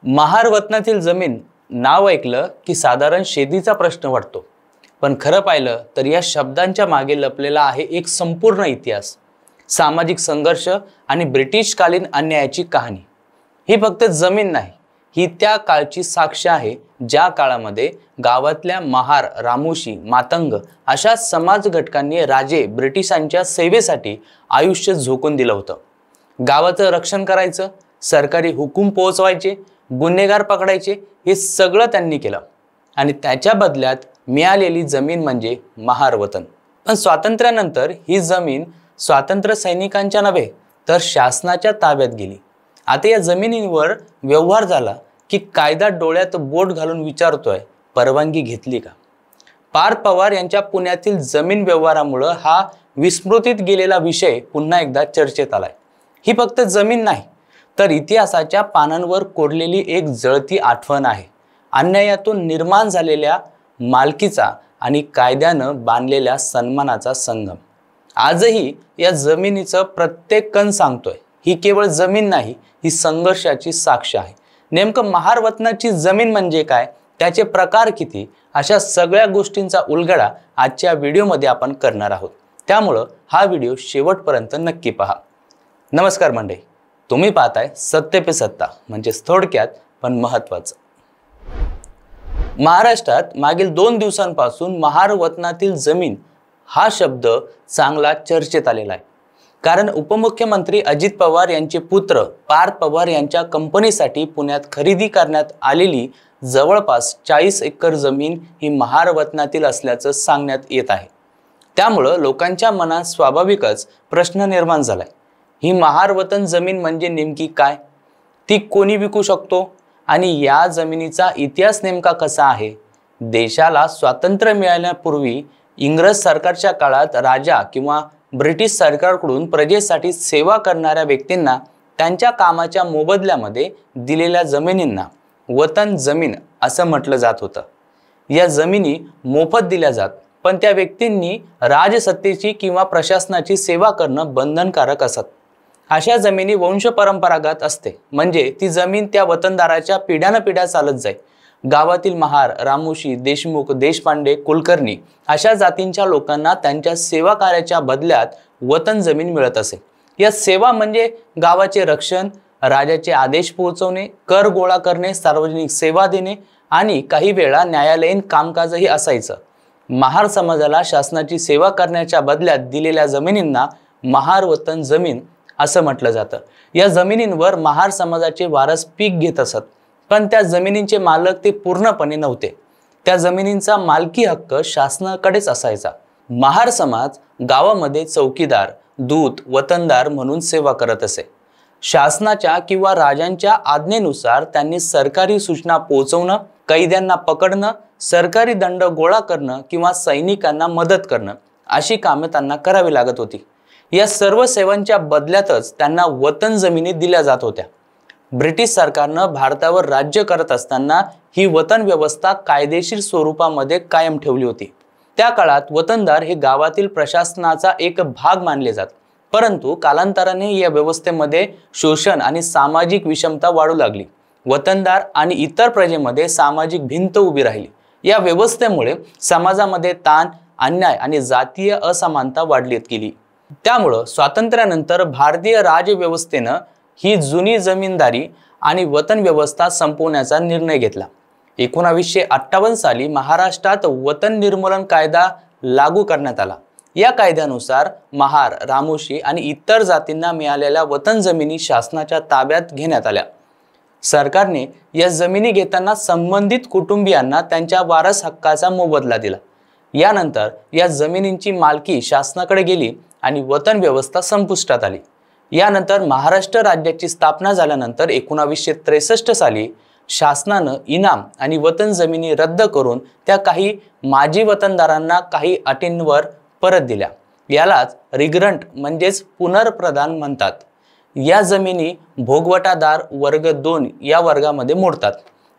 महारवतनातील जमीन नाव ऐकलं की साधारण शेतीचा प्रश्न वाटतो, पण खरं पाहिलं तर या शब्दांच्या मागे लपलेला आहे एक संपूर्ण इतिहास, सामाजिक संघर्ष आणि ब्रिटिशकालीन अन्यायाची कहाणी। ही फक्त जमीन नाही, ही त्या काळची साक्ष आहे ज्या काळामध्ये गावातल्या महार, रामोशी, मातंग अशा समाज घटकांनी राजे ब्रिटिशांच्या सेवेसाठी आयुष्य झोकून दिलं होतं। गावाचं रक्षण करायचं, सरकारी हुकूम पोहोचवायचे, गुन्हेगार पकडायचे, हे सगळं त्यांनी केलं आणि त्याच्या बदल्यात मिळालेली जमीन म्हणजे महारवतन। पण स्वातंत्र्यानंतर ही जमीन स्वातंत्र्य सैनिकांच्या नव्हे तर शासनाच्या ताब्यात गेली। आता या जमिनीवर व्यवहार झाला की कायदा डोळ्यात बोट घालून विचारतोय, परवानगी घेतली का? पार्थ पवार यांच्या पुण्यातील जमीन व्यवहारामुळे हा विस्मृतीत गेलेला विषय पुन्हा एकदा चर्चेत आलाय। ही फक्त जमीन नाही तर इतिहासाच्या पानांवर कोरलेली एक जळती आठवण आहे, अन्यायातून निर्माण झालेल्या मालकीचा आणि कायद्यानं बांधलेल्या सन्मानाचा संगम। आजही या जमिनीचं प्रत्येक कण सांगतोय, ही केवळ जमीन नाही, ही संघर्षाची साक्ष आहे। नेमकं महारवतनाची जमीन म्हणजे काय, त्याचे प्रकार किती, अशा सगळ्या गोष्टींचा उलगडा आजच्या व्हिडिओमध्ये आपण करणार आहोत। त्यामुळं हा व्हिडिओ शेवटपर्यंत नक्की पहा। नमस्कार मंडळी, तुम्ही पाहताय सत्य पे सत्ता, म्हणजेच थोडक्यात पण महत्त्वाचं। महाराष्ट्रात मागील 2 दिवसांपासून महारवतनातील जमीन हा शब्द चांगला चर्चेत आलेला आहे, कारण उपमुख्यमंत्री अजित पवार यांचे पुत्र पार्थ पवार यांच्या कंपनीसाठी पुण्यात खरेदी करण्यात आलेली जवळपास 40 एकर जमीन ही महारवतनातील असल्याचं सांगण्यात येत आहे। त्यामुळं लोकांच्या मनात स्वाभाविकच प्रश्न निर्माण झालाय, ही महारवतन जमीन म्हणजे नेमकी काय, ती कोणी विकू शकतो आणि या जमिनीचा इतिहास नेमका कसा आहे? देशाला स्वातंत्र्य मिळाल्यापूर्वी इंग्रज सरकारच्या काळात राजा किंवा ब्रिटिश सरकारकडून प्रजेसाठी सेवा करणाऱ्या व्यक्तींना त्यांच्या कामाच्या मोबदल्यामध्ये दिलेल्या जमिनींना वतन जमीन असं म्हटलं जात होतं। या जमिनी मोफत दिल्या जात, पण त्या व्यक्तींनी राजसत्तेची किंवा प्रशासनाची सेवा करणं बंधनकारक असत। अशा जमिनी वंश परंपरागत असते, म्हणजे ती जमीन त्या वतनदाराच्या पिढ्यानपिढ्या चालत जाई। गावातील महार, रामोशी, देशमुख, देशपांडे, कुलकर्णी अशा जातींच्या लोकांना त्यांच्या सेवा कार्याच्या बदल्यात वतन जमीन मिळत असे। या सेवा म्हणजे गावाचे रक्षण, राजाचे आदेश पोहोचवणे, कर गोळा करणे, सार्वजनिक सेवा देणे आणि काही वेळा न्यायालयीन कामकाजही असायचं। महार समाजाला शासनाची सेवा करण्याच्या बदल्यात दिलेल्या जमिनींना महारवतन जमीन असं म्हटलं जातं। या जमिनींवर महार समाजाचे वारस पीक घेत असत, पण त्या जमिनींचे मालक ते पूर्णपणे नव्हते। त्या जमिनींचा मालकी हक्क शासनाकडेच असायचा। महार समाज गावामध्ये चौकीदार, दूत, वतनदार म्हणून सेवा करत असे। शासनाच्या किंवा राजांच्या आज्ञेनुसार त्यांनी सरकारी सूचना पोहोचवणं, कैद्यांना पकडणं, सरकारी दंड गोळा करणं किंवा सैनिकांना मदत करणं अशी कामे त्यांना करावी लागत होती। या सर्व सेवांच्या बदल्यातच त्यांना वतन जमिनी दिल्या जात होत्या। ब्रिटिश सरकारनं भारतावर राज्य करत असताना ही वतन व्यवस्था कायदेशीर स्वरूपामध्ये कायम ठेवली होती। त्या काळात वतनदार हे गावातील प्रशासनाचा एक भाग मानले जात, परंतु कालांतराने या व्यवस्थेमध्ये शोषण आणि सामाजिक विषमता वाढू लागली। वतनदार आणि इतर प्रजेमध्ये सामाजिक भिंत उभी राहिली। या व्यवस्थेमुळे समाजामध्ये ताण, अन्याय आणि जातीय असमानता वाढली गेली। त्यामुळं स्वातंत्र्यानंतर भारतीय राजव्यवस्थेनं ही जुनी जमीनदारी आणि वतन व्यवस्था संपवण्याचा निर्णय घेतला। 1958 साली महाराष्ट्रात वतन निर्मूलन कायदा लागू करण्यात आला। या कायद्यानुसार महार, रामोशी आणि इतर जातींना मिळालेल्या वतन जमिनी शासनाच्या ताब्यात घेण्यात आल्या। सरकारने या जमिनी घेताना संबंधित कुटुंबियांना त्यांच्या वारस हक्काचा मोबदला दिला। यानंतर या जमिनींची मालकी शासनाकडे गेली आणि वतन व्यवस्था संपुष्टात आली। यानंतर महाराष्ट्र राज्याची स्थापना झाल्यानंतर 1963 साली शासनानं इनाम आणि वतन जमिनी रद्द करून त्या काही माजी वतनदारांना काही अटींवर परत दिल्या। यालाच रिग्रंट म्हणजेच पुनर्प्रदान म्हणतात। या जमिनी भोगवटादार वर्ग 2 या वर्गामध्ये मोडतात,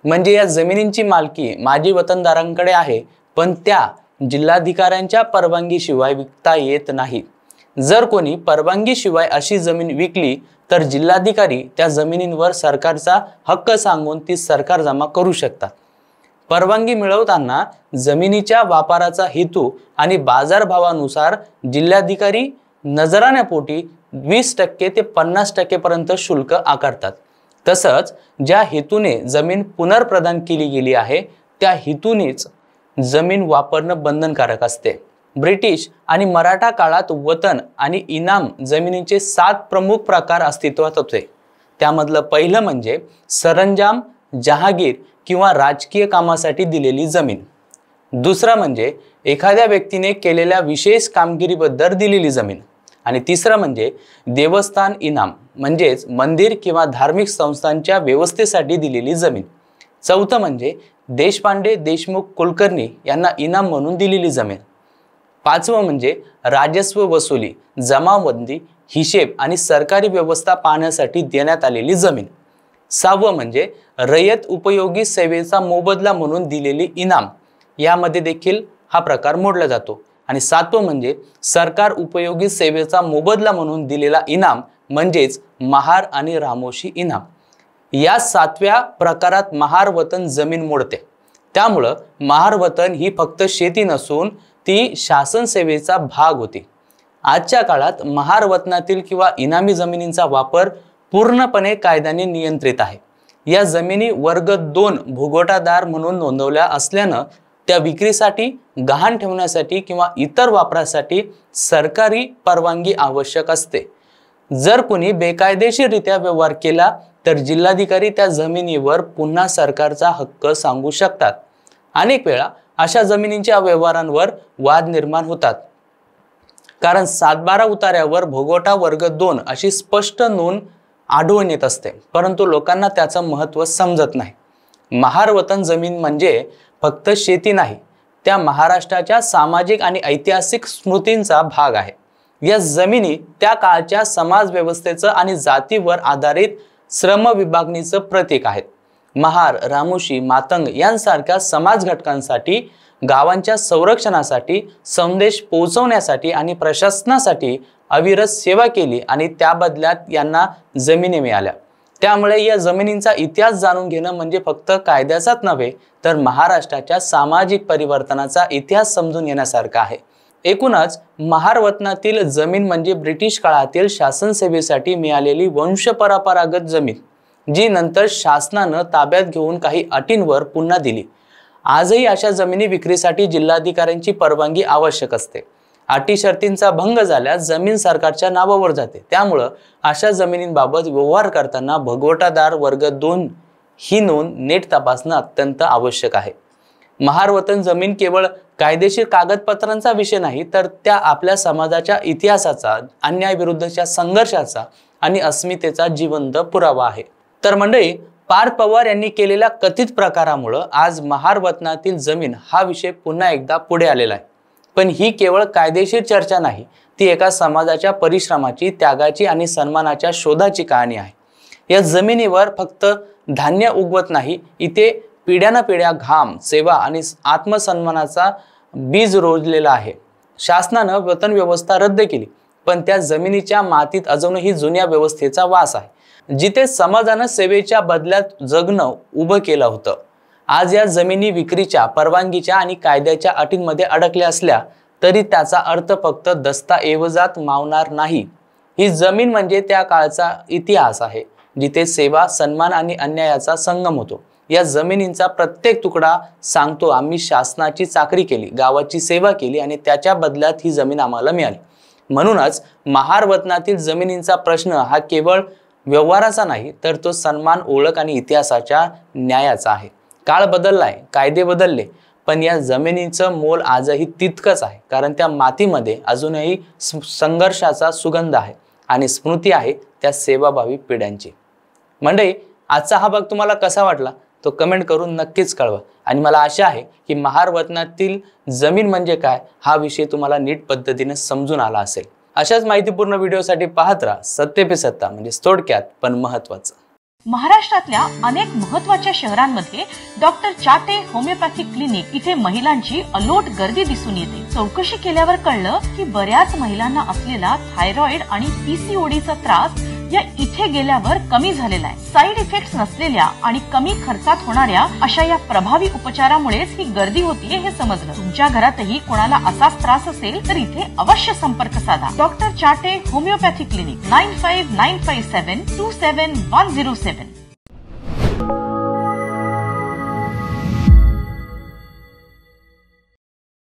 म्हणजे या जमिनींची मालकी माजी वतनदारांकडे आहे, पण त्या जिल्हाधिकाऱ्यांच्या परवानगीशिवाय विकता येत नाही। जर कोणी परवानगीशिवाय अशी जमीन विकली तर जिल्हाधिकारी त्या जमिनींवर सरकारचा हक्क सांगून ती सरकार जमा करू शकतात। परवानगी मिळवताना जमिनीच्या वापराचा हेतू आणि बाजारभावानुसार जिल्हाधिकारी नजराण्यापोटी 20% ते 50% पर्यंत शुल्क आकारतात। तसंच ज्या हेतूने जमीन पुनर्प्रदान केली गेली आहे त्या हेतूनेच जमीन वापरणं बंधनकारक असते। ब्रिटिश आणि मराठा काळात वतन आणि इनाम जमिनीचे 7 प्रमुख प्रकार अस्तित्वात होते। त्यामधलं पहिलं म्हणजे सरंजाम, जहागीर किंवा राजकीय कामासाठी दिलेली जमीन। दुसरा म्हणजे एखाद्या व्यक्तीने केलेल्या विशेष कामगिरीबद्दल दिलेली जमीन। आणि तिसरं म्हणजे देवस्थान इनाम म्हणजेच मंदिर किंवा धार्मिक संस्थांच्या व्यवस्थेसाठी दिलेली जमीन। चौथं म्हणजे देशपांडे, देशमुख, कुलकर्णी यांना इनाम म्हणून दिलेली जमीन। पाचवं म्हणजे राजस्व वसुली, जमावबंदी, हिशेब आणि सरकारी व्यवस्था पाहण्यासाठी देण्यात आलेली जमीन। सहावं म्हणजे रयत उपयोगी सेवेचा मोबदला म्हणून दिलेली इनाम, यामध्ये देखील हा प्रकार मोडला जातो। आणि सातवं म्हणजे सरकार उपयोगी सेवेचा मोबदला म्हणून दिलेला इनाम म्हणजेच महार आणि रामोशी इनाम। या 7व्या प्रकारात महार वतन जमीन मोडते। त्यामुळं महार वतन ही फक्त शेती नसून ती शासन सेवेचा भाग होती। आजच्या काळात महार वतनातील किंवा इनामी जमिनींचा वापर पूर्णपणे कायद्याने नियंत्रित आहे। या जमिनी वर्ग 2 भोगवटादार म्हणून नोंदवल्या असल्यानं त्या विक्रीसाठी, गहाण ठेवण्यासाठी किंवा इतर वापरासाठी सरकारी परवानगी आवश्यक असते। जर कोणी बेकायदेशीररित्या व्यवहार केला तर जिल्हाधिकारी त्या जमिनीवर पुन्हा सरकारचा हक्क सांगू शकतात। अनेक वेळा अशा जमिनींच्या व्यवहारांवर वाद निर्माण होतात, कारण 7/12 उतार्यावर भोगवटा वर्ग 2 अशी स्पष्ट नोंद आढळून येत असते, परंतु लोकांना त्याचं महत्त्व समजत नाही। महार वतन जमीन म्हणजे फक्त शेती नाही, त्या महाराष्ट्राच्या सामाजिक आणि ऐतिहासिक स्मृतींचा भाग आहे। या जमिनी त्या काळच्या समाज व्यवस्थेचं आणि जातीवर आधारित श्रम विभागणीचं प्रतीक आहेत। महार, रामोशी, मातंग यांसारख्या समाज घटकांसाठी, गावांच्या संरक्षणासाठी, संदेश पोहोचवण्यासाठी आणि प्रशासनासाठी अविरत सेवा केली आणि त्या बदल्यात यांना जमिनी मिळाल्या। त्यामुळे या जमिनींचा इतिहास जाणून घेणं म्हणजे फक्त कायद्याचाच नव्हे तर महाराष्ट्राच्या सामाजिक परिवर्तनाचा इतिहास समजून घेण्यासारखा आहे। एकूणच महार वतनातील जमीन म्हणजे ब्रिटिश काळातील शासन सेवेसाठी मिळालेली वंशपरंपरागत जमीन, जी नंतर शासनानं ताब्यात घेऊन काही अटींवर पुन्हा दिली। आजही अशा जमिनी विक्रीसाठी जिल्हाधिकाऱ्यांची परवानगी आवश्यक असते। अटी शर्तींचा भंग झाल्यास जमीन सरकारच्या नावावर जाते। त्यामुळे अशा जमिनींबाबत व्यवहार करताना भोगवटादार वर्ग 2 ही नोंद नीट तपासणं अत्यंत आवश्यक आहे। महार वतन जमीन केवळ कायदेशीर कागदपत्रांचा विषय नाही, तर त्या आपल्या समाजाच्या इतिहासाचा, अन्यायाविरुद्धच्या संघर्षाचा आणि अस्मितेचा जिवंत पुरावा आहे। तर मंडळी, पार्थ पवार यांनी केलेल्या कथित प्रकारामुळे आज महार वतनातील जमीन हा विषय पुन्हा एकदा पुढे आलेला आहे। पण ही केवळ कायदेशीर चर्चा नाही, ती एका समाजाच्या परिश्रमाची, त्यागाची आणि सन्मानाच्या शोधाची कहाणी आहे। या जमिनीवर फक्त धान्य उगवत नाही, इथे पिढ्यानपिढ्या घाम, सेवा आणि आत्मसन्मानाचा बीज रोजलेला आहे। शासनानं वतन व्यवस्था रद्द केली, पण त्या जमिनीच्या मातीत अजूनही जुन्या व्यवस्थेचा वास आहे, जिथे समाजानं सेवेच्या बदल्यात जगणं उभं केलं होतं। आज या जमिनी विक्रीच्या, परवानगीच्या आणि कायद्याच्या अटींमध्ये अडकल्या असल्या तरी त्याचा अर्थ फक्त दस्तऐवजात मावणार नाही। ही जमीन म्हणजे त्या काळचा इतिहास आहे, जिथे सेवा, सन्मान आणि अन्यायाचा संगम होतो। या जमिनींचा प्रत्येक तुकडा सांगतो, आम्ही शासनाची चाकरी केली, गावाची सेवा केली आणि त्याच्या बदल्यात ही जमीन आम्हाला मिळाली। म्हणूनच महार वतनातील जमिनींचा प्रश्न हा केवळ व्यवहाराचा नाही, तर तो सन्मान, ओळख आणि इतिहासाच्या न्यायाचा आहे। काळ बदललाय, कायदे बदलले, पण या जमिनीचं मोल आजही तितकंच आहे, कारण त्या मातीमध्ये अजूनही संघर्षाचा सुगंध आहे आणि स्मृती आहे त्या सेवाभावी पिढ्यांची। मंडळी, आजचा हा भाग तुम्हाला कसा वाटला तो कमेंट करून नक्कीच कळवा। आणि मला आशा आहे की महार वतनातील जमीन म्हणजे काय हा विषय तुम्हाला नीट पद्धतीने समजून आला असेल। अशाच माहितीपूर्ण व्हिडिओसाठी पाहत राहा सत्य पे सत्ता, म्हणजे थोडक्यात पण महत्त्वाचं। महाराष्ट्रातल्या अनेक महत्त्वाच्या शहरांमध्ये डॉक्टर चाटे होमिओपॅथिक क्लिनिक इथे महिलांची अलोट गर्दी दिसून येते। चौकशी केल्यावर कळलं की बऱ्याच महिलांना असलेला थायरॉइड आणि पीसीओडीचा त्रास या इथे गेल्यावर कमी झालेला आहे। साईड इफेक्ट्स नसलेल्या आणि कमी खर्चात होणाऱ्या अशा या प्रभावी उपचारामुळेच ही गर्दी होतीये हे समजलं। तुमच्या घरातही कोणाला असाच त्रास असेल तर इथे अवश्य संपर्क साधा। Doctor Chate homeopathic clinic 9595727107।